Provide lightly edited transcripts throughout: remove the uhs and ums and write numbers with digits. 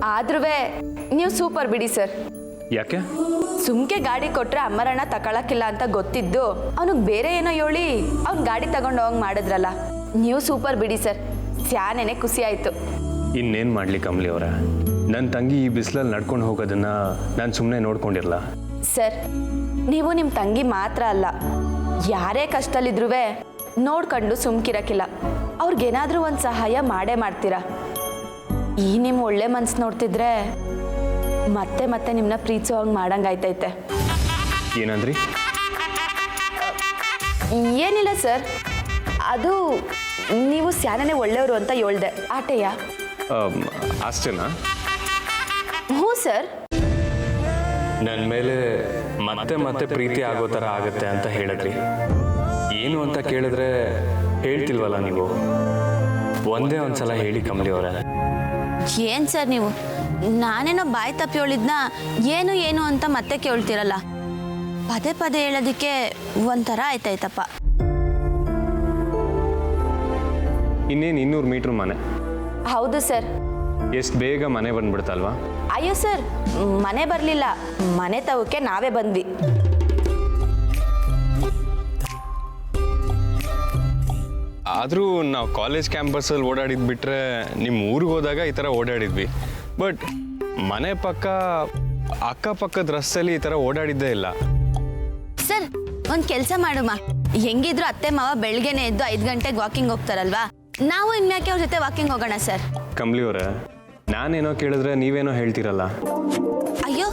ಆದ್ರೂ ನೀವು ಸೂಪರ್ ಬಿಡಿ ಸರ್. ಯಾಕೆ? ಸುಮ್ಕೆ ಗಾಡಿ ಕೊಟ್ರೆ ಅಮ್ಮರಣ್ಣ ತಗೊಳಕ್ಕಿಲ್ಲ ಅಂತ ಗೊತ್ತಿದ್ದು ಅವನಿಗೆ ಬೇರೆ ಏನೋ ಹೇಳಿ ಅವ್ನ ಗಾಡಿ ತಗೊಂಡು ಹೋಗಿ ಮಾಡಿದ್ರಲ್ಲ, ನೀವು ಸೂಪರ್ ಬಿಡಿ ಸರ್. ಸ್ಯಾನೇನೆ ಖುಷಿ ಆಯ್ತು. ಇನ್ನೇನು ಮಾಡಲಿ ಕಮಲಿ ಅವರ, ನನ್ನ ತಂಗಿ ಈ ಬಿಸಿಲಲ್ಲಿ ನಡ್ಕೊಂಡು ಹೋಗೋದನ್ನ ನಾನು ಸುಮ್ಮನೆ ನೋಡ್ಕೊಂಡಿರಲ್ಲ. ಸರ್, ನೀವು ನಿಮ್ಮ ತಂಗಿ ಮಾತ್ರ ಅಲ್ಲ, ಯಾರೇ ಕಷ್ಟದಲ್ಲಿದ್ರೂ ನೋಡ್ಕೊಂಡು ಸುಮ್ಕಿರಕ್ಕಿಲ್ಲ. ಅವ್ರಿಗೇನಾದ್ರೂ ಒಂದು ಸಹಾಯ ಮಾಡೇ ಮಾಡ್ತೀರಾ. ಈ ನಿಮ್ಮ ಒಳ್ಳೆ ಮನ್ಸು ನೋಡ್ತಿದ್ರೆ ಮತ್ತೆ ಮತ್ತೆ ನಿಮ್ಮನ್ನ ಪ್ರೀತಿಸೋ ಹಂಗೆ ಮಾಡಂಗಾಯ್ತೈತೆ. ಏನಂದ್ರಿ? ಏನಿಲ್ಲ ಸರ್, ಅದು ನೀವು ಸ್ಯಾನೇ ಒಳ್ಳೆಯವರು ಅಂತ ಹೇಳ್ದೆ ಆಟೆಯ. ಅಷ್ಟೇನಾ? ಹ್ಞೂ ಸರ್. ನನ್ನ ಮೇಲೆ ಮತ್ತೆ ಮತ್ತೆ ಪ್ರೀತಿ ಆಗೋ ಥರ ಆಗುತ್ತೆ ಅಂತ ಹೇಳಿದ್ರಿ. ಏನು ಅಂತ ಕೇಳಿದ್ರೆ ಹೇಳ್ತಿಲ್ವಲ್ಲ ನೀವು? ಒಂದೇ ಒಂದ್ಸಲ ಹೇಳಿ ಕಮಲಿ ಅವರ. ಏನು ಸರ್ ನೀವು, ನಾನೇನೋ ಬಾಯಿ ತಪ್ಪಿ ಹೇಳಿದ್ನ ಏನು ಏನು ಅಂತ ಮತ್ತೆ ಕೇಳ್ತಿರಲ್ಲ. ಪದೇ ಪದೇ ಹೇಳೋದಕ್ಕೆ ಒಂಥರ ಆಯ್ತಾಯ್ತಪ್ಪ. ಇನ್ನೇನು 200 ಮೀಟ್ರ್ ಮನೆ? ಹೌದು ಸರ್. ಎಷ್ಟು ಬೇಗ ಮನೆ ಬಂದ್ಬಿಡ್ತಲ್ವಾ? ಅಯ್ಯೋ ಸರ್, ಮನೆ ಬರಲಿಲ್ಲ, ಮನೆ ತವಕ್ಕೆ ನಾವೇ ಬಂದ್ವಿ. ಆದರೂ ನಾವು ಕಾಲೇಜ್ ಕ್ಯಾಂಪಸಲ್ಲಿ ಓಡಾಡಿದ್ ಬಿಟ್ರೆ ನಿಮ್ಮ ಊರಿಗೆ ಹೋದಾಗ ಈ ಥರ ಓಡಾಡಿದ್ವಿ. ಬಟ್ ಮನೆ ಪಕ್ಕ ಅಕ್ಕಪಕ್ಕದ ರಸ್ತೆಯಲ್ಲಿ ಈ ಥರ ಓಡಾಡಿದ್ದೇ ಇಲ್ಲ. ಸರ್, ಒಂದು ಕೆಲಸ ಮಾಡುಮ್ಮ, ಹೆಂಗಿದ್ರು ಅತ್ತೆ ಮಾವ ಬೆಳಗ್ಗೆನೆ ಎದ್ದು 5 ಗಂಟೆಗೆ ವಾಕಿಂಗ್ ಹೋಗ್ತಾರಲ್ವಾ, ನಾವು ಇನ್ಯಾಕೆ ಅವ್ರ ಜೊತೆ ವಾಕಿಂಗ್ ಹೋಗೋಣ ಸರ್. ಕಮಲಿ ಅವರೇ, ನಾನೇನೋ ಕೇಳಿದ್ರೆ ನೀವೇನೋ ಹೇಳ್ತೀರಲ್ಲ. ಅಯ್ಯೋ,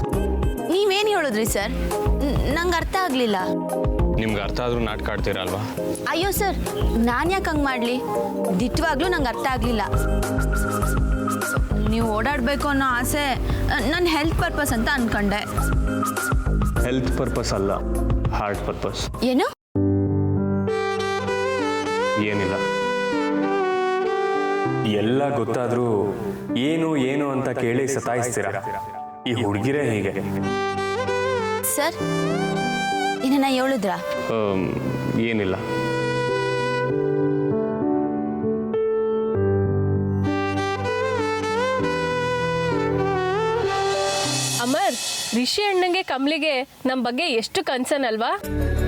ನೀವೇನು ಹೇಳಿದ್ರಿ ಸರ್? ನಂಗೆ ಅರ್ಥ ಆಗಲಿಲ್ಲ. ನಿಮ್ಗೆ ಅರ್ಥ ಆದರೂ ನಾಟಕ ಆಡ್ತೀರಲ್ವಾ? ಅಯ್ಯೋ ಸರ್, ನಾನು ಯಾಕೆ ಹಂಗೆ ಮಾಡಲಿ? ದಿಟ್ಟವಾಗ್ಲೂ ನಂಗೆ ಅರ್ಥ ಆಗಲಿಲ್ಲ. ನೀವು ಓಡಾಡಬೇಕು ಅನ್ನೋ ಆಸೆ ನನ್ನ ಹೆಲ್ತ್ ಪರ್ಪಸ್ ಅಂತ ಅನ್ಕೊಂಡೆ. ಹೆಲ್ತ್ ಪರ್ಪಸ್ ಅಲ್ಲ, ಹಾರ್ಟ್ ಪರ್ಪಸ್. ಏನು? ಏನಿಲ್ಲ. ಎಲ್ಲ ಗೊತ್ತಾದ್ರೂ ಏನು ಏನು ಅಂತ ಕೇಳಿ ಸತಾಯಿಸ್ತೀರ. ಈ ಹುಡುಗಿರೇ ಹೀಗೆ. ಸರ್, ಏನನ್ನ ಹೇಳಿದ್ರಾ? ಏನಿಲ್ಲ. ಅಮರ್, ರಿಷಿ ಅಣ್ಣಂಗೆ ಕಮಲಿಗೆ ನಮ್ಮ ಬಗ್ಗೆ ಎಷ್ಟು ಕನ್ಸರ್ನ್ ಅಲ್ವಾ?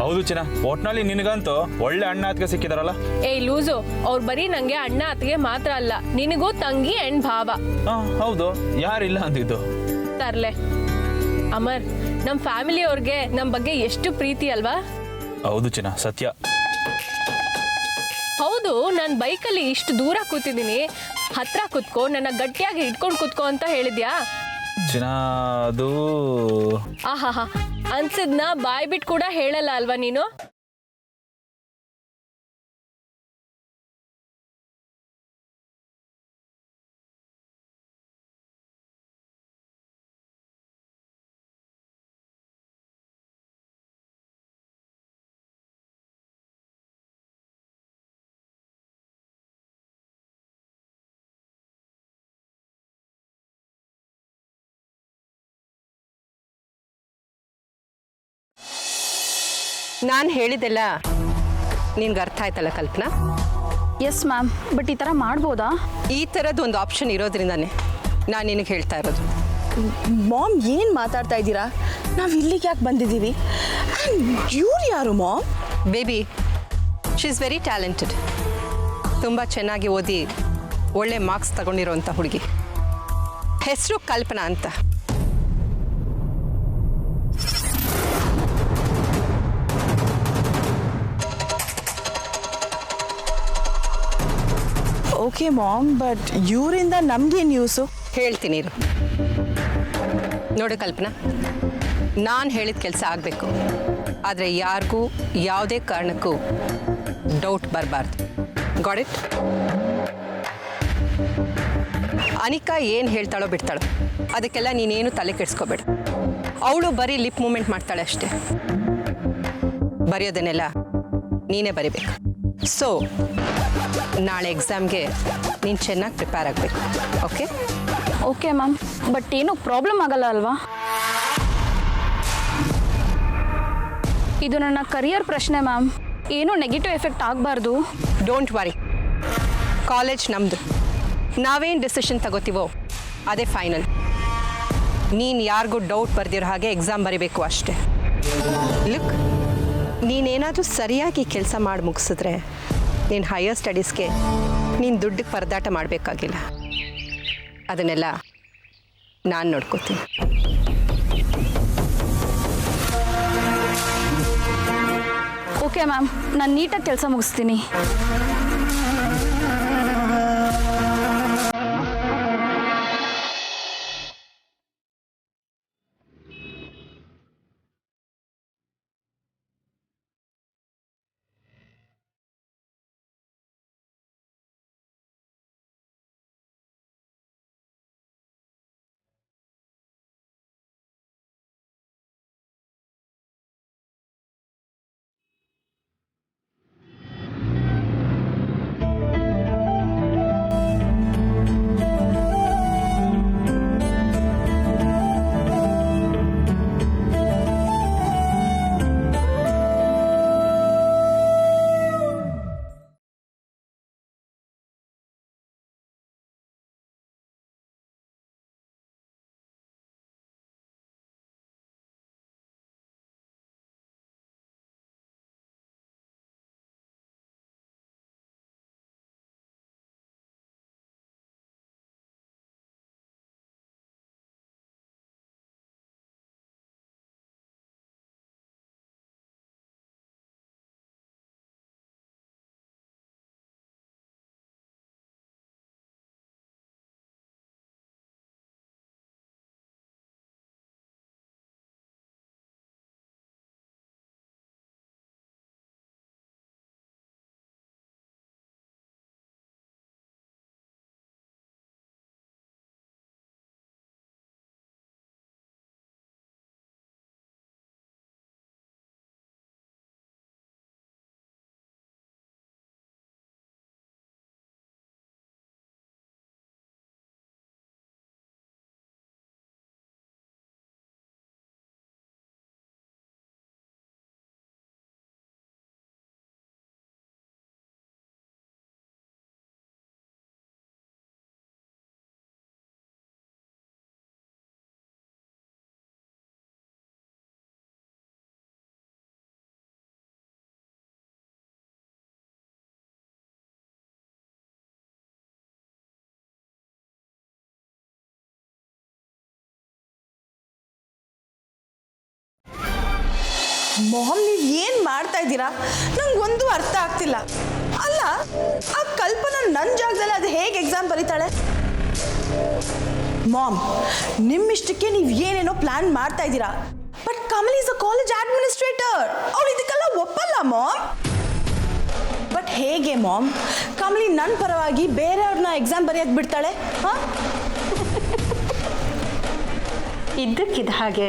ಹೌದು ಚಿನ್ನ, ಒಟ್ನಲ್ಲಿ ನಿನಗಂತೂ ಒಳ್ಳೆ ಅಣ್ಣ ಅತ್ತಿಗೆ ಸಿಕ್ಕಿದಾರಲ್ಲ. ಏಯ್ ಲೂಸು, ಅವ್ರು ಬರೀ ನಂಗೆ ಅಣ್ಣ ಅತ್ತಿಗೆ ಮಾತ್ರ ಅಲ್ಲ, ನಿನಗೂ ತಂಗಿ ಅಂಡ್ ಭಾವ. ಹೌದು, ಯಾರಿಲ್ಲ ಅಂದಿದ್ದು. ತರ್ಲೆ ಅಮರ್, ನಮ್ಮ ಫ್ಯಾಮಿಲಿ ಅವ್ರಿಗೆ ನಮ್ಮ ಬಗ್ಗೆ ಎಷ್ಟು ಪ್ರೀತಿ ಅಲ್ವಾ? ಹೌದು ಚಿನ್ನ, ಸತ್ಯ. ಹೌದು, ನಾನು ಬೈಕಲ್ಲಿ ಇಷ್ಟು ದೂರ ಕೂತಿದ್ದೀನಿ, ಹತ್ರ ಕೂತ್ಕೋ, ನನ್ನ ಗಟ್ಟಿಯಾಗಿ ಇಟ್ಕೊಂಡು ಕೂತ್ಕೋ ಅಂತ ಹೇಳಿದ್ಯಾ? ಚಿನ್ನ, ಅದು ಆಹಾ, ಅನ್ಸಿದ್ನ ಬಾಯ್ ಬಿಟ್ಟು ಕೂಡ ಹೇಳಲ್ಲ ಅಲ್ವಾ ನೀನು? ನಾನು ಹೇಳಿದೆಲ್ಲ ನಿನ್ಗೆ ಅರ್ಥ ಆಯ್ತಲ್ಲ ಕಲ್ಪನಾ? ಎಸ್ ಮ್ಯಾಮ್, ಬಟ್ ಈ ಥರ ಮಾಡ್ಬೋದಾ? ಈ ಥರದ್ದು ಒಂದು ಆಪ್ಷನ್ ಇರೋದ್ರಿಂದಾನೆ ನಾನು ನಿನಗೆ ಹೇಳ್ತಾ ಇರೋದು. ಮಾಮ್, ಏನು ಮಾತಾಡ್ತಾ ಇದ್ದೀರಾ? ನಾವು ಇಲ್ಲಿಗೆ ಯಾಕೆ ಬಂದಿದ್ದೀವಿ? ಇವ್ರು ಯಾರು ma'am? Baby, she is very talented. ತುಂಬ ಚೆನ್ನಾಗಿ ಓದಿ ಒಳ್ಳೆ ಮಾರ್ಕ್ಸ್ ತಗೊಂಡಿರೋಂಥ ಹುಡುಗಿ. ಹೆಸರು ಕಲ್ಪನಾ ಅಂತ. ಓಕೆ ಮಾಮ್, ಬಟ್ ಇವರಿಂದ ನಮಗೆ ನ್ಯೂಸು ಹೇಳ್ತೀನಿ ಇರು. ನೋಡು ಕಲ್ಪನಾ, ನಾನು ಹೇಳಿದ ಕೆಲಸ ಆಗಬೇಕು, ಆದರೆ ಯಾರಿಗೂ ಯಾವುದೇ ಕಾರಣಕ್ಕೂ ಡೌಟ್ ಬರಬಾರ್ದು. Got it? ಅನಿಕಾ ಏನು ಹೇಳ್ತಾಳೋ ಬಿಡ್ತಾಳೋ ಅದಕ್ಕೆಲ್ಲ ನೀನೇನು ತಲೆ ಕೆಡಿಸ್ಕೋಬೇಡ. ಅವಳು ಬರೀ ಲಿಪ್ ಮೂಮೆಂಟ್ ಮಾಡ್ತಾಳೆ ಅಷ್ಟೇ. ಬರೆಯೋದನ್ನೆಲ್ಲ ನೀನೇ ಬರಿಬೇಕು. ಸೊ ನಾಳೆ ಎಕ್ಸಾಮ್ಗೆ ನೀನು ಚೆನ್ನಾಗಿ ಪ್ರಿಪೇರ್ ಆಗಬೇಕು. ಓಕೆ? ಓಕೆ ಮ್ಯಾಮ್, ಬಟ್ ಏನೂ ಪ್ರಾಬ್ಲಮ್ ಆಗಲ್ಲ ಅಲ್ವಾ? ಇದು ನನ್ನ ಕರಿಯರ್ ಪ್ರಶ್ನೆ ಮ್ಯಾಮ್, ಏನೂ ನೆಗೆಟಿವ್ ಎಫೆಕ್ಟ್ ಆಗಬಾರ್ದು. ಡೋಂಟ್ ವರಿ, ಕಾಲೇಜ್ ನಮ್ಮದು. ನಾವೇನು ಡಿಸಿಷನ್ ತಗೋತೀವೋ ಅದೇ ಫೈನಲ್. ನೀನು ಯಾರಿಗೂ ಡೌಟ್ ಬರ್ದಿರೋ ಹಾಗೆ ಎಕ್ಸಾಮ್ ಬರೀಬೇಕು ಅಷ್ಟೇ. ಲುಕ್, ನೀನೇನಾದರೂ ಸರಿಯಾಗಿ ಕೆಲಸ ಮಾಡಿ ಮುಗಿಸಿದ್ರೆ ನೀನು ಹೈಯರ್ ಸ್ಟಡೀಸ್ಗೆ ನೀನು ದುಡ್ಡಿಗೆ ಪರದಾಟ ಮಾಡಬೇಕಾಗಿಲ್ಲ. ಅದನ್ನೆಲ್ಲ ನಾನು ನೋಡ್ಕೋತೀನಿ. ಓಕೆ ಮ್ಯಾಮ್, ನಾನು ನೀಟಾಗಿ ಕೆಲಸ ಮುಗಿಸ್ತೀನಿ. ಮೊಹಮ್, ನೀವು ಏನು ಮಾಡ್ತಾ ಇದ್ದೀರಾ? ನಂಗೆ ಒಂದು ಅರ್ಥ ಆಗ್ತಿಲ್ಲ. ಅಲ್ಲ, ಆ ಕಲ್ಪನಾ ನನ್ನ ಜಾಗದಲ್ಲಿ ಅದು ಹೇಗೆ ಎಕ್ಸಾಮ್ ಬರೀತಾಳೆ? ಮಾಮ್, ನಿಮ್ಮಿಷ್ಟಕ್ಕೆ ನೀವು ಏನೇನೋ ಪ್ಲಾನ್ ಮಾಡ್ತಾ ಇದ್ದೀರಾ. But Kamal is a college administrator. ಅವ್ರು ಇದಕ್ಕೆಲ್ಲ ಒಪ್ಪಲ್ಲ ಮಾಮ್. ಬಟ್ ಹೇಗೆ ಮಾಮ್ ಕಮಲಿ ನನ್ನ ಪರವಾಗಿ ಬೇರೆಯವ್ರನ್ನ ಎಕ್ಸಾಮ್ ಬರೆಯೋಕೆ ಬಿಡ್ತಾಳೆ? ಹಾಂ, ಇದ್ದಕ್ಕಿದ್ದ ಹಾಗೆ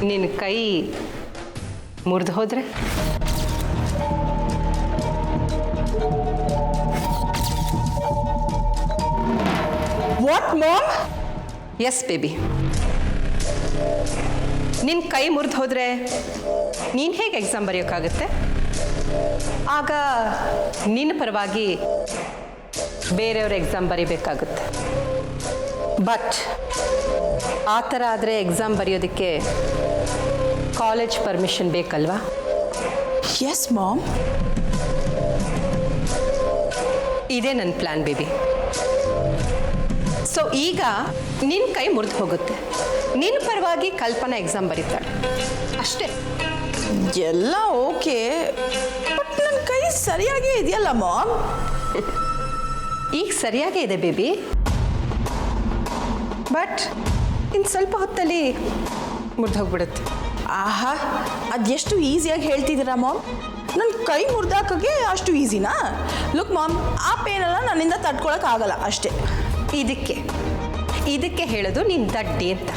ನಿನ್ನ ಕೈ ಮುರಿದು ಹೋದ್ರೆ? What ma'am? ಎಸ್ ಬೇಬಿ, ನಿನ್ನ ಕೈ ಮುರಿದು ಹೋದರೆ ನೀನು ಹೇಗೆ ಎಕ್ಸಾಮ್ ಬರೆಯೋಕ್ಕಾಗುತ್ತೆ? ಆಗ ನಿನ್ನ ಪರವಾಗಿ ಬೇರೆಯವ್ರ ಎಕ್ಸಾಮ್ ಬರೀಬೇಕಾಗುತ್ತೆ. ಬಟ್ ಆ ಥರ ಆದರೆ ಎಕ್ಸಾಮ್ ಬರೆಯೋದಕ್ಕೆ ಕಾಲೇಜ್ ಪರ್ಮಿಷನ್ ಬೇಕಲ್ವಾ? Yes ma'am. ಇದೇ ನನ್ನ ಪ್ಲ್ಯಾನ್ ಬೇಬಿ. ಸೊ ಈಗ ನಿನ್ನ ಕೈ ಮುರಿದು ಹೋಗುತ್ತೆ, ನಿನ್ನ ಪರವಾಗಿ ಕಲ್ಪನಾ ಎಕ್ಸಾಮ್ ಬರೀತಾಳೆ ಅಷ್ಟೇ. ಎಲ್ಲ ಓಕೆ, ಬಟ್ ನನ್ನ ಕೈ ಸರಿಯಾಗೇ ಇದೆಯಲ್ಲ ಮಾಮ್? ಈಗ ಸರಿಯಾಗೇ ಇದೆ ಬೇಬಿ, ಬಟ್ ಇನ್ನು ಸ್ವಲ್ಪ ಹೊತ್ತಲ್ಲಿ ಮುರಿದು ಹೋಗ್ಬಿಡುತ್ತೆ. ಆಹಾ, ಅದೆಷ್ಟು ಈಸಿಯಾಗಿ ಹೇಳ್ತಿದ್ದೀರಾ ಮಾಮ್. ನನ್ನ ಕೈ ಮುರಿದಾಕೋಕ್ಕೆ ಅಷ್ಟು ಈಸಿನಾ? ಲುಕ್ ಮಾಮ್, ಆ ಪೇನೆಲ್ಲ ನನ್ನಿಂದ ತಡ್ಕೊಳಕ್ಕಾಗಲ್ಲ ಅಷ್ಟೇ. ಇದಕ್ಕೆ ಹೇಳೋದು ನೀನು ದಡ್ಡಿ ಅಂತ.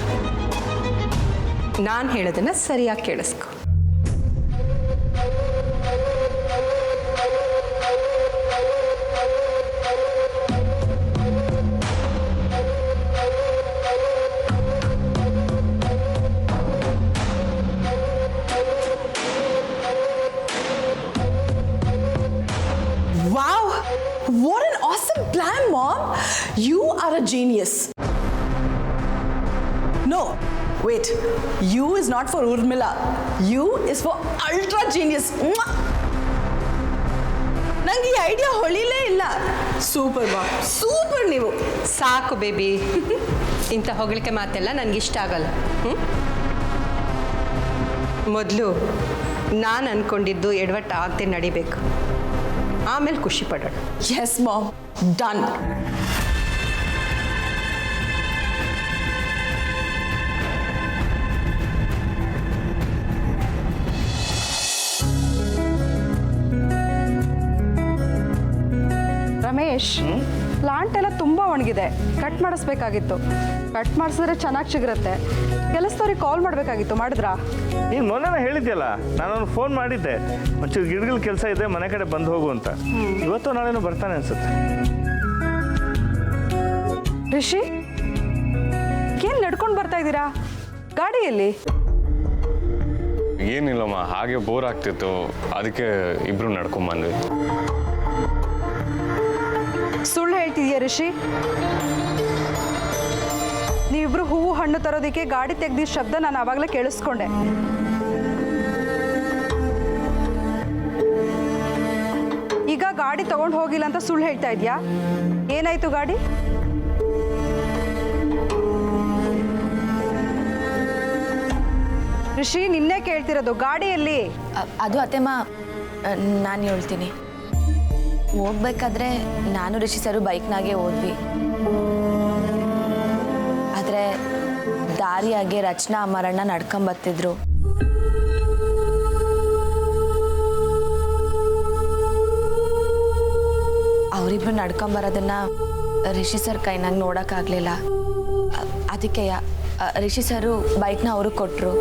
ನಾನು ಹೇಳೋದನ್ನು ಸರಿಯಾಗಿ ಕೇಳಿಸ್ಕೊ. Wow, what an awesome plan, Mom. You are a genius. No, wait. U is not for Urmila. U is for ultra genius. Mwah! ನಂಗೆ ಈ ಐಡಿಯಾ ಹೊಳಿಲೇ ಇಲ್ಲ. ಸೂಪರ್ ಮಾ, ಸೂಪರ್ ನೀವು. ಸಾಕು ಬೇಬಿ. ಇಂಥ ಹೊಗಳಿಕೆ ಮಾತೆಲ್ಲ ನನಗಿಷ್ಟ ಆಗಲ್ಲ. ಮೊದಲು ನಾನು ಅಂದ್ಕೊಂಡಿದ್ದು ಎಡವಟ್ಟು ಆಗದೆ ನಡಿಬೇಕು, ಆಮೇಲೆ ಖುಷಿ ಪಡೋಣ. Yes, Mom. Done. Ramesh, plant ಎಲ್ಲ ತುಂಬ ಒಣಗಿದೆ, ಕಟ್ ಮಾಡಿಸ್ಬೇಕಾಗಿತ್ತು. ಕಟ್ ಮಾಡಿಸಿದ್ರೆ ಚೆನ್ನಾಗಿ ಸಿಗಿರುತ್ತೆ. ಕೆಲಸದವ್ರಿಗೆ ಕಾಲ್ ಮಾಡಬೇಕಾಗಿತ್ತು, ಮಾಡಿದ್ರಾ? ನೀನು ಮೊನ್ನೆ ಹೇಳಿದ್ಯಲ್ಲ, ನಾನು ಅವ್ನು ಫೋನ್ ಮಾಡಿದ್ದೆ, ಒಂಚೂರು ಗಿಡಗಳ ಕೆಲಸ ಇದೆ, ಮನೆ ಕಡೆ ಬಂದು ಹೋಗು ಅಂತ. ಇವತ್ತು ನಾಳೆನೂ ಬರ್ತಾನೆ ಅನ್ಸುತ್ತೆ. ರಿಷಿ, ಏನು ನಡ್ಕೊಂಡು ಬರ್ತಾ ಇದ್ದೀರಾ? ಗಾಡಿಯಲ್ಲಿ? ಏನಿಲ್ಲಮ್ಮ, ಹಾಗೆ ಬೋರ್ ಆಗ್ತಿತ್ತು, ಅದಕ್ಕೆ ಇಬ್ರು ನಡ್ಕೊಂಬಂದ್ವಿ. ಸುಳ್ಳು ಹೇಳ್ತಿದ್ಯಾ ರಿಷಿ? ನೀವಿಬ್ರು ಹೂವು ಹಣ್ಣು ತರೋದಕ್ಕೆ ಗಾಡಿ ತೆಗ್ದಿದ್ದ ಶಬ್ದ ನಾನು ಆವಾಗಲೇ ಕೇಳಿಸ್ಕೊಂಡೆ. ಈಗ ಗಾಡಿ ತಗೊಂಡು ಹೋಗಿಲ್ಲ ಅಂತ ಸುಳ್ಳು ಹೇಳ್ತಾ ಇದೆಯಾ? ಏನಾಯ್ತು ಗಾಡಿ? ರಿಷಿ, ನಿನ್ನೆ ಕೇಳ್ತಿರೋದು, ಗಾಡಿಯಲ್ಲಿ? ಅದು ಅತ್ತೆಮ್ಮ, ನಾನು ಹೇಳ್ತೀನಿ. ಹೋಗ್ಬೇಕಾದ್ರೆ ನಾನು ರಿಷಿ ಸರು ಬೈಕ್ನಾಗೆ ಹೋದ್ವಿ. ಆದರೆ ದಾರಿಯಾಗೆ ರಚನಾ ಅಮರಣ್ಣ ನಡ್ಕೊಂಬರ್ತಿದ್ರು. ಅವರಿಬ್ರು ನಡ್ಕೊಂಬರೋದನ್ನ ರಿಷಿ ಸರ್ ಕೈನಾಗ ನೋಡೋಕ್ಕಾಗಲಿಲ್ಲ. ಅದಕ್ಕೆ ರಿಷಿ ಸರು ಬೈಕ್ನ ಅವ್ರಿಗೆ ಕೊಟ್ಟರು.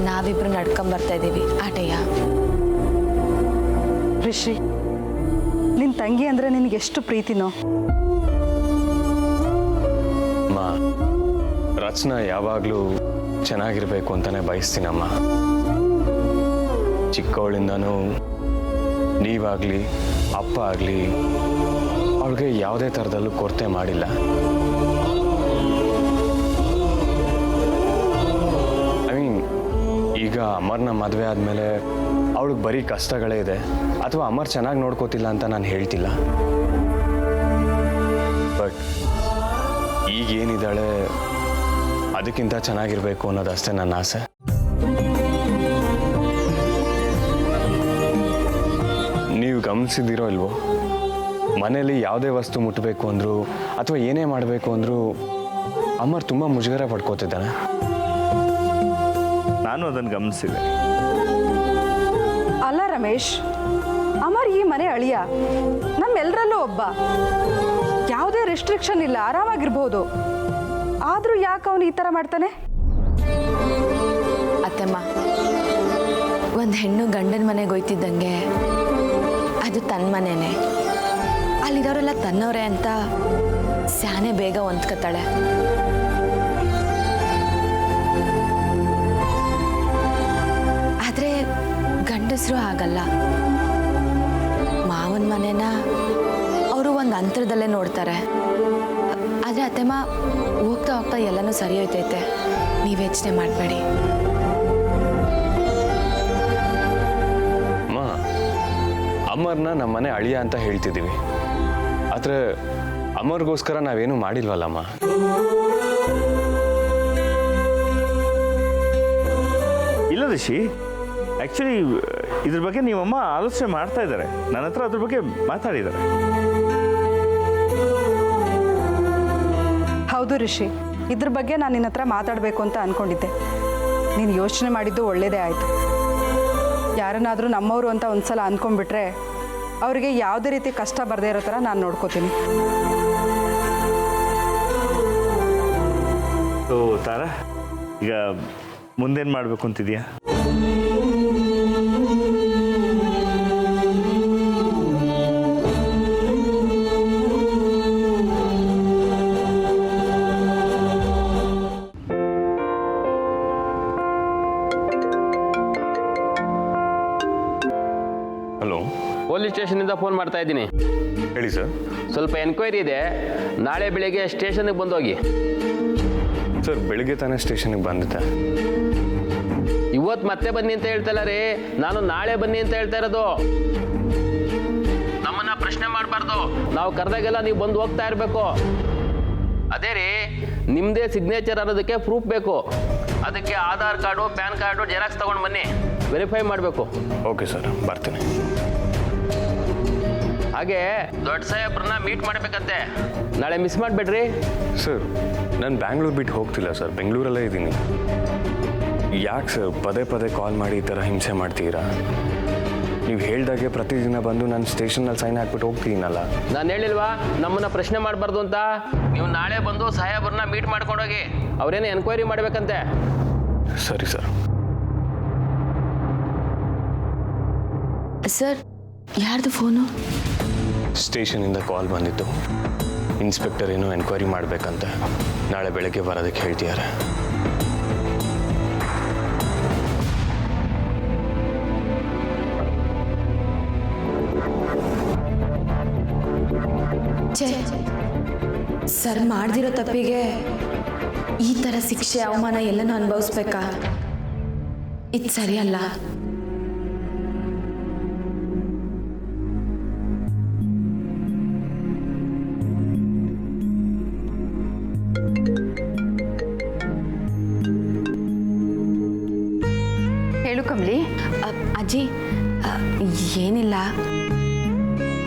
ನಾವಿಬ್ರು ನಡ್ಕೊಂಬರ್ತಾ ಇದ್ದೀವಿ ಆಟಯ್ಯ. ರಿಷಿ, ನಿನ್ನ ತಂಗಿ ಅಂದರೆ ನಿನಗೆ ಎಷ್ಟು ಪ್ರೀತಿನೋ. ಅಮ್ಮ, ರಚನಾ ಯಾವಾಗಲೂ ಚೆನ್ನಾಗಿರ್ಬೇಕು ಅಂತಾನೆ ಬಯಸ್ತೀನಮ್ಮ. ಚಿಕ್ಕವಳಿಂದನೂ ನೀವಾಗಲಿ ಅಪ್ಪ ಆಗಲಿ ಅವಳಿಗೆ ಯಾವುದೇ ಥರದಲ್ಲೂ ಕೊರತೆ ಮಾಡಿಲ್ಲ. ಐ ಮೀನ್, ಈಗ ಅಮರ್ನ ಮದುವೆ ಆದಮೇಲೆ ಅವಳಿಗೆ ಬರೀ ಕಷ್ಟಗಳೇ ಇದೆ, ಅಥವಾ ಅಮರ್ ಚೆನ್ನಾಗಿ ನೋಡ್ಕೋತಿಲ್ಲ ಅಂತ ನಾನು ಹೇಳ್ತಿಲ್ಲ. ಬಟ್ ಈಗೇನಿದ್ದಾಳೆ ಅದಕ್ಕಿಂತ ಚೆನ್ನಾಗಿರ್ಬೇಕು ಅನ್ನೋದಷ್ಟೇ ನನ್ನ ಆಸೆ. ನೀವು ಗಮನಿಸಿದಿರೋ ಇಲ್ವೋ, ಮನೇಲಿ ಯಾವುದೇ ವಸ್ತು ಮುಟ್ಟಬೇಕು ಅಂದರೂ ಅಥವಾ ಏನೇ ಮಾಡಬೇಕು ಅಂದರೂ ಅಮರ್ ತುಂಬ ಮುಜುಗರ ಪಡ್ಕೋತಿದ್ದಾನೆ. ನಾನು ಅದನ್ನು ಗಮನಿಸಿದೆ. ಅಲ್ಲ ರಮೇಶ್, ಅಮರ್ ಈ ಮನೆ ಅಳಿಯ, ನಮ್ಮೆಲ್ಲರಲ್ಲೂ ಒಬ್ಬ. ಯಾವುದೇ ರೆಸ್ಟ್ರಿಕ್ಷನ್ ಇಲ್ಲ, ಆರಾಮಾಗಿರ್ಬೋದು. ಆದರೂ ಯಾಕೆ ಅವನು ಈ ಥರ ಮಾಡ್ತಾನೆ? ಅತ್ತೆಮ್ಮ, ಒಂದು ಹೆಣ್ಣು ಗಂಡನ ಮನೆಗೆ ಹೋಯ್ತಿದ್ದಂಗೆ ಅದು ತನ್ನ ಮನೆಯೇ. ಅಲ್ಲಿರೋರೆಲ್ಲ ತನ್ನವರೇ ಅಂತ ಸ್ಯಾನೆ ಬೇಗ ಹೊಂದ್ಕೊತಾಳೆ. ಆದರೆ ಗಂಡಸರು ಆಗಲ್ಲ. ಮಾವನ ಮನೆನ ಅವರು ಒಂದು ಅಂತರದಲ್ಲೇ ನೋಡ್ತಾರೆ. ಆದರೆ ಅತ್ತೆಮ್ಮ, ಹೋಗ್ತಾ ಹೋಗ್ತಾ ಎಲ್ಲನೂ ಸರಿ ಹೋಯ್ತೈತೆ, ನೀವು ಯೋಚನೆ ಮಾಡಬೇಡಿ. ಅಮ್ಮ, ಅಮರ್ನ ನಮ್ಮ ಮನೆ ಅಳಿಯ ಅಂತ ಹೇಳ್ತಿದ್ದೀವಿ, ಆದರೆ ಅಮರ್ಗೋಸ್ಕರ ನಾವೇನು ಮಾಡಿಲ್ವಲ್ಲಮ್ಮ. ಇಲ್ಲ ರಿಷಿ, ಆ್ಯಕ್ಚುಲಿ ಇದ್ರ ಬಗ್ಗೆ ನೀವಮ್ಮ ಆಲೋಚನೆ ಮಾಡ್ತಾ ಇದ್ದಾರೆ. ನನ್ನ ಹತ್ರ ಅದ್ರ ಬಗ್ಗೆ ಮಾತಾಡಿದ್ದಾರೆ. ಹೌದು ರಿಷಿ, ಇದ್ರ ಬಗ್ಗೆ ನಾನು ನಿನ್ನ ಹತ್ರ ಮಾತಾಡಬೇಕು ಅಂತ ಅಂದ್ಕೊಂಡಿದ್ದೆ. ನೀನು ಯೋಚನೆ ಮಾಡಿದ್ದು ಒಳ್ಳೆಯದೇ ಆಯಿತು. ಯಾರನ್ನಾದರೂ ನಮ್ಮವರು ಅಂತ ಒಂದ್ಸಲ ಅಂದ್ಕೊಂಡ್ಬಿಟ್ರೆ ಅವರಿಗೆ ಯಾವುದೇ ರೀತಿ ಕಷ್ಟ ಬರದೇ ಇರೋ ಥರ ನಾನು ನೋಡ್ಕೋತೀನಿ. ಸೊ ತಾರಾ, ಈಗ ಮುಂದೇನು ಮಾಡಬೇಕು ಅಂತಿದೆಯಾ? ಹಲೋ, ಪೊಲೀಸ್ ಸ್ಟೇಷನಿಂದ ಫೋನ್ ಮಾಡ್ತಾ ಇದ್ದೀನಿ. ಹೇಳಿ ಸರ್. ಸ್ವಲ್ಪ ಎನ್ಕ್ವೈರಿ ಇದೆ, ನಾಳೆ ಬೆಳಿಗ್ಗೆ ಸ್ಟೇಷನ್ಗೆ ಬಂದೋಗಿ. ಸರ್ ಬೆಳಿಗ್ಗೆ ತಾನೇ ಸ್ಟೇಷನ್ಗೆ ಬಂದಿದ್ದೆ. ಇವತ್ತು ಮತ್ತೆ ಬನ್ನಿ ಅಂತ ಹೇಳ್ತಲ್ಲ ರೀ, ನಾನು ನಾಳೆ ಬನ್ನಿ ಅಂತ ಹೇಳ್ತಾ ಇರೋದು. ನಮ್ಮನ್ನ ಪ್ರಶ್ನೆ ಮಾಡಬಾರ್ದು, ನಾವು ಕರೆದಾಗೆಲ್ಲ ನೀವು ಬಂದು ಹೋಗ್ತಾ ಇರಬೇಕು. ಅದೇ ರೀ, ನಿಮ್ಮದೇ ಸಿಗ್ನೇಚರ್ ಅನ್ನೋದಕ್ಕೆ ಪ್ರೂಫ್ ಬೇಕು. ಅದಕ್ಕೆ Aadhaar card, PAN card xerox ತಗೊಂಡು ಬನ್ನಿ, ವೆರಿಫೈ ಮಾಡಬೇಕು. ಓಕೆ ಸರ್, ಬರ್ತೀನಿ. ಹಾಗೆ ದೊಡ್ಡ ಸಾಹೇಬ್ರನ್ನ ಮೀಟ್ ಮಾಡಬೇಕಂತೆ, ನಾಳೆ ಮಿಸ್ ಮಾಡಬೇಡ್ರಿ. ಸರ್ ನಾನು ಬ್ಯಾಂಗ್ಳೂರು ಬಿಟ್ಟು ಹೋಗ್ತಿಲ್ಲ ಸರ್, ಬೆಂಗಳೂರಲ್ಲೇ ಇದ್ದೀನಿ. ಯಾಕೆ ಸರ್ ಪದೇ ಪದೇ ಕಾಲ್ ಮಾಡಿ ಈ ಥರ ಹಿಂಸೆ ಮಾಡ್ತೀರಾ? ನೀವು ಹೇಳ್ದಾಗೆ ಪ್ರತಿದಿನ ಬಂದು ನಾನು ಸ್ಟೇಷನಲ್ಲಿ ಸೈನ್ ಹಾಕ್ಬಿಟ್ಟು ಹೋಗ್ತೀನಲ್ಲ. ನಾನು ಹೇಳಿಲ್ವಾ ನಮ್ಮನ್ನ ಪ್ರಶ್ನೆ ಮಾಡಬಾರ್ದು ಅಂತ? ನೀವು ನಾಳೆ ಬಂದು ಸಾಹೇಬ್ರನ್ನ ಮೀಟ್ ಮಾಡ್ಕೊಂಡೋಗಿ, ಅವ್ರೇನು ಎನ್ಕ್ವೈರಿ ಮಾಡಬೇಕಂತೆ. ಸರಿ ಸರ್. ಸರ್ ಯಾರ್ದು ಫೋನು? ಸ್ಟೇಷನಿಂದ ಕಾಲ್ ಬಂದಿತ್ತು. ಇನ್ಸ್ಪೆಕ್ಟರ್ ಏನೋ ಎನ್ಕ್ವೈರಿ ಮಾಡಬೇಕಂತೆ, ನಾಳೆ ಬೆಳಗ್ಗೆ ಬರೋದಕ್ಕೆ ಹೇಳ್ತಿದ್ದಾರೆ. ಸರ್ ಮಾಡ್ದಿರೋ ತಪ್ಪಿಗೆ ಈ ಥರ ಶಿಕ್ಷೆ ಅವಮಾನ ಎಲ್ಲನೂ ಅನುಭವಿಸ್ಬೇಕಾ? ಇದು ಸರಿಯಲ್ಲ. ಹೇಳು ಕಮಲಿ. ಅಜ್ಜಿ ಏನಿಲ್ಲ,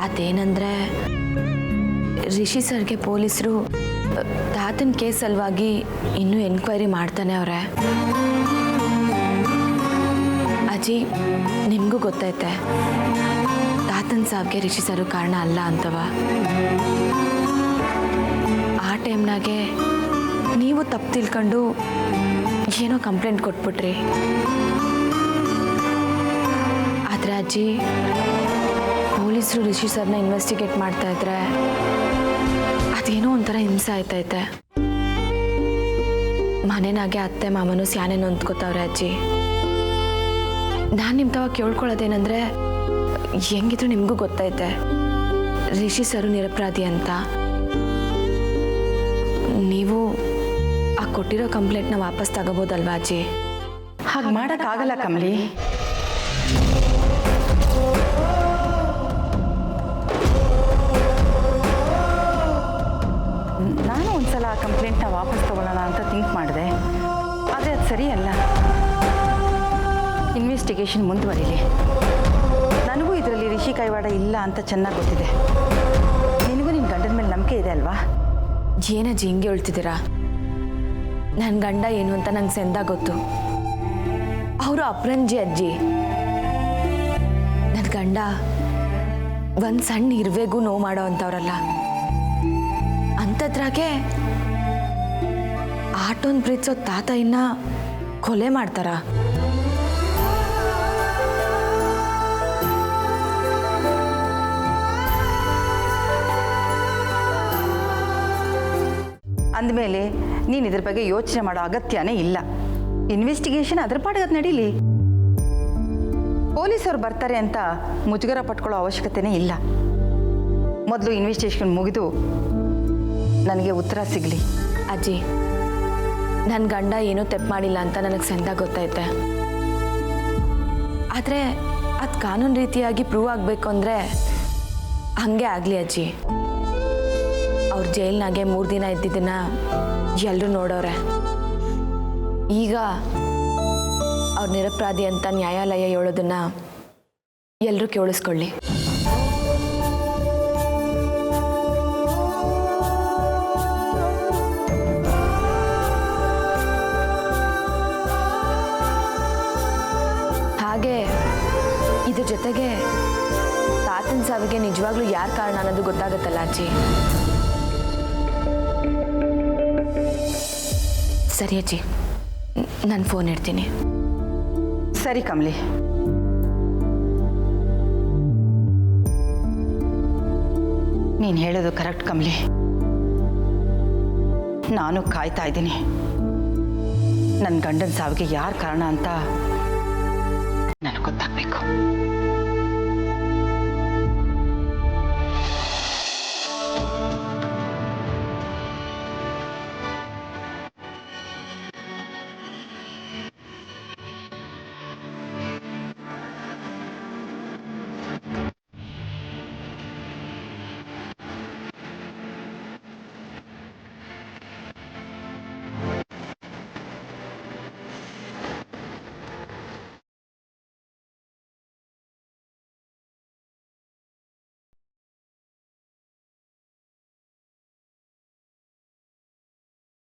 ಅದೇನಂದ್ರೆ ರಿಷಿ ಸರ್ಗೆ ಪೊಲೀಸರು ತಾತನ ಕೇಸ್ ಸಲುವಾಗಿ ಇನ್ನೂ ಎನ್ಕ್ವೈರಿ ಮಾಡ್ತಾನೆ ಅವರೇ. ಅಜ್ಜಿ ನಿಮಗೂ ಗೊತ್ತೈತೆ ತಾತನ ಸಾವಿಗೆ ರಿಷಿ ಸರು ಕಾರಣ ಅಲ್ಲ ಅಂತವ. ಆ ಟೈಮ್ನಾಗೆ ನೀವು ತಪ್ಪು ತಿಳ್ಕೊಂಡು ಏನೋ ಕಂಪ್ಲೇಂಟ್ ಕೊಟ್ಬಿಟ್ರಿ. ಆದರೆ ಅಜ್ಜಿ ಪೊಲೀಸರು ರಿಷಿ ಸರ್ನ ಇನ್ವೆಸ್ಟಿಗೇಟ್ ಮಾಡ್ತಾ ಇದ್ರೆ ಅದೇನೋ ಒಂಥರ ಹಿಂಸೆ ಆಯ್ತೈತೆ. ಮನೆನಾಗೆ ಅತ್ತೆ ಮಾಮನು ಸ್ಯಾನೆ ನೊಂದ್ಕೋತಾವ್ರೆ ಅಜ್ಜಿ. ನಾನು ನಿಮ್ಮ ತವ ಕೇಳ್ಕೊಳ್ಳೋದೇನೆಂದ್ರೆ, ಹೆಂಗಿದ್ರು ನಿಮಗೂ ಗೊತ್ತೈತೆ ರಿಷಿ ಸರು ನಿರಪರಾಧಿ ಅಂತ. ನೀವು ಆ ಕೊಟ್ಟಿರೋ ಕಂಪ್ಲೇಂಟ್ನ ವಾಪಸ್ ತಗೋಬೋದಲ್ವಾ ಅಜ್ಜಿ? ಹಾಗೆ ಮಾಡೋಕ್ಕಾಗಲ್ಲ ಕಮಲಿ. ನಾನು ಒಂದ್ಸಲ ಆ ಕಂಪ್ಲೇಂಟ್ನ ವಾಪಸ್ ತಗೊಳ್ಳೋಣ ಅಂತ ಥಿಂಕ್ ಮಾಡಿದೆ, ಆದರೆ ಅದು ಸರಿಯಲ್ಲ. ಇನ್ವೆಸ್ಟಿಗೇಷನ್ ಮುಂದುವರಿಲಿ. ನನಗೂ ಇದರಲ್ಲಿ ರಿಷಿ ಕೈವಾಡ ಇಲ್ಲ ಅಂತ ಚೆನ್ನಾಗಿ ಗೊತ್ತಿದೆ. ನಿನಗೂ ನಿನ್ನ ಗಂಡನ ಮೇಲೆ ನಂಬಿಕೆ ಇದೆ ಅಲ್ವಾ? ಏನಜ್ಜಿ ಹಿಂಗೆ ಹೇಳ್ತಿದ್ದೀರಾ? ನನ್ನ ಗಂಡ ಏನು ಅಂತ ನಂಗೆ ಸೆಂದ ಗೊತ್ತು. ಅವರು ಅಪ್ರಂಜಿ ಅಜ್ಜಿ. ನನ್ನ ಗಂಡ ಒಂದು ಸಣ್ಣ ಇರುವೆಗೂ ನೋವು ಮಾಡೋ ಅಂಥವ್ರಲ್ಲ. ಅಂಥದ್ರಾಗೆ ಆಟೋನ್ ಪ್ರೀತಿಸೋ ತಾತ ಇನ್ನ ಕೊಲೆ ಮಾಡ್ತಾರ? ಅಂದಮೇಲೆ ನೀನು ಇದ್ರ ಬಗ್ಗೆ ಯೋಚನೆ ಮಾಡೋ ಅಗತ್ಯನೇ ಇಲ್ಲ. ಇನ್ವೆಸ್ಟಿಗೇಷನ್ ಅದ್ರ ಪಾಡಿಗೆ ಅದು ನಡೀಲಿ. ಪೊಲೀಸರು ಬರ್ತಾರೆ ಅಂತ ಮುಜುಗರ ಪಟ್ಕೊಳ್ಳೋ ಅವಶ್ಯಕತೆನೇ ಇಲ್ಲ. ಮೊದಲು ಇನ್ವೆಸ್ಟಿಗೇಷನ್ ಮುಗಿದು ನನಗೆ ಉತ್ತರ ಸಿಗಲಿ. ಅಜ್ಜಿ ನನ್ನ ಗಂಡ ಏನೂ ತಪ್ಪು ಮಾಡಿಲ್ಲ ಅಂತ ನನಗೆ ಸೆಂದ ಗೊತ್ತೈತೆ. ಆದರೆ ಅದು ಕಾನೂನು ರೀತಿಯಾಗಿ ಪ್ರೂವ್ ಆಗಬೇಕು ಅಂದರೆ ಹಾಗೆ ಆಗಲಿ ಅಜ್ಜಿ. ಅವ್ರು ಜೈಲ್ನಾಗೆ 3 ದಿನ ಇದ್ದಿದ್ದನ್ನ ಎಲ್ಲರೂ ನೋಡೋರೆ. ಈಗ ಅವ್ರು ನಿರಪರಾಧಿ ಅಂತ ನ್ಯಾಯಾಲಯ ಹೇಳೋದನ್ನ ಎಲ್ಲರೂ ಕೇಳಿಸ್ಕೊಳ್ಳಿ. ಹಾಗೆ ಇದ್ರ ಜೊತೆಗೆ ತಾತನ ಸಾವಿಗೆ ನಿಜವಾಗ್ಲೂ ಯಾರು ಕಾರಣ ಅನ್ನೋದು ಗೊತ್ತಾಗತ್ತಲ್ಲ ಅಜ್ಜಿ. ಸರಿ ಅಜ್ಜಿ, ನಾನು ಫೋನ್ ಇಡ್ತೀನಿ. ಸರಿ ಕಮಲಿ. ನೀನು ಹೇಳೋದು ಕರೆಕ್ಟ್ ಕಮಲಿ. ನಾನು ಕಾಯ್ತಾ ಇದ್ದೀನಿ. ನನ್ನ ಗಂಡನ ಸಾವಿಗೆ ಯಾರು ಕಾರಣ ಅಂತ ನನಗೆ ಗೊತ್ತಾಗಬೇಕು.